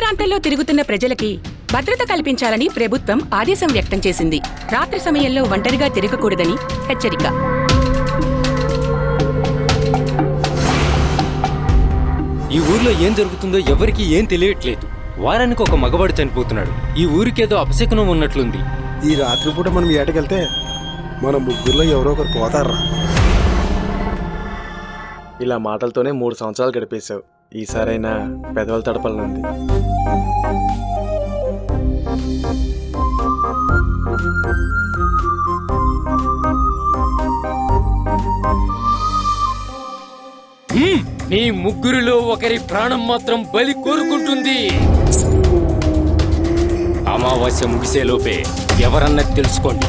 ప్రాంతాల్లో తిరుగుతున్న ప్రజలకి భద్రత కల్పించాలని ప్రభుత్వం ఆదేశం వ్యక్తం చేసింది. రాత్రి సమయంలో ఒంటరిగా తిరగకూడదని హెచ్చరిక. ఈ ఊర్లో ఏం జరుగుతుందో ఎవరికి ఏం తెలియట్లేదు. వారానికి ఒక మగవాడు చనిపోతున్నాడు. ఈ ఊరికేదో అపశకునం ఉన్నట్లుంది. ఈ రాత్రిపూట మనం ఏటకెళ్తే మన ముగ్గురులో ఎవరో ఒకరు పోతారా? ఇలా మాటలతోనే 3 సంవత్సరాలు గడిపేశావు. ఈసారైనా పెదవులు తడపాలనుంది. నీ ముగ్గురిలో ఒకరి ప్రాణం మాత్రం బలి కోరుకుంటుంది. అమావాస్య ముగిసేలోపే ఎవరన్నది తెలుసుకోండి.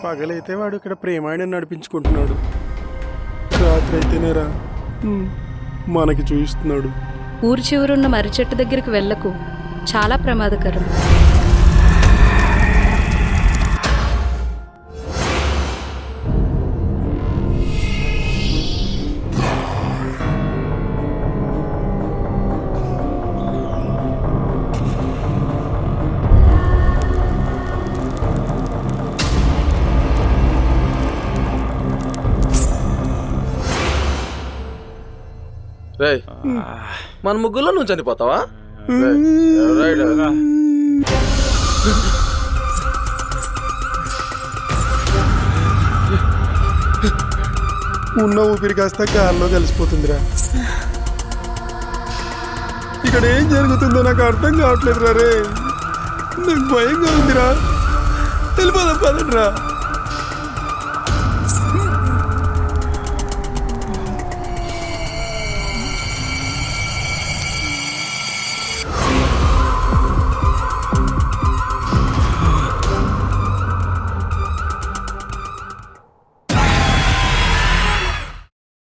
పగలైతే వాడు ఇక్కడ ప్రేమాయణం నడిపించుకుంటున్నాడు, రాత్రి అయితేనేరా మనకి చూపిస్తున్నాడు. ఊరి చివరున్న మర్రి చెట్టు దగ్గరికి వెళ్ళకు, చాలా ప్రమాదకరం. రేయ్, మన ముగ్గురులో నువ్వు చనిపోతావా? ఉన్న ఊపిరి కాస్త గాల్లో కలిసిపోతుందిరా. ఇక్కడ ఏం జరుగుతుందో నాకు అర్థం కావట్లేదురా. రే, నాకు భయంగా ఉందిరా. వెళ్ళిపోదాం పదండిరా.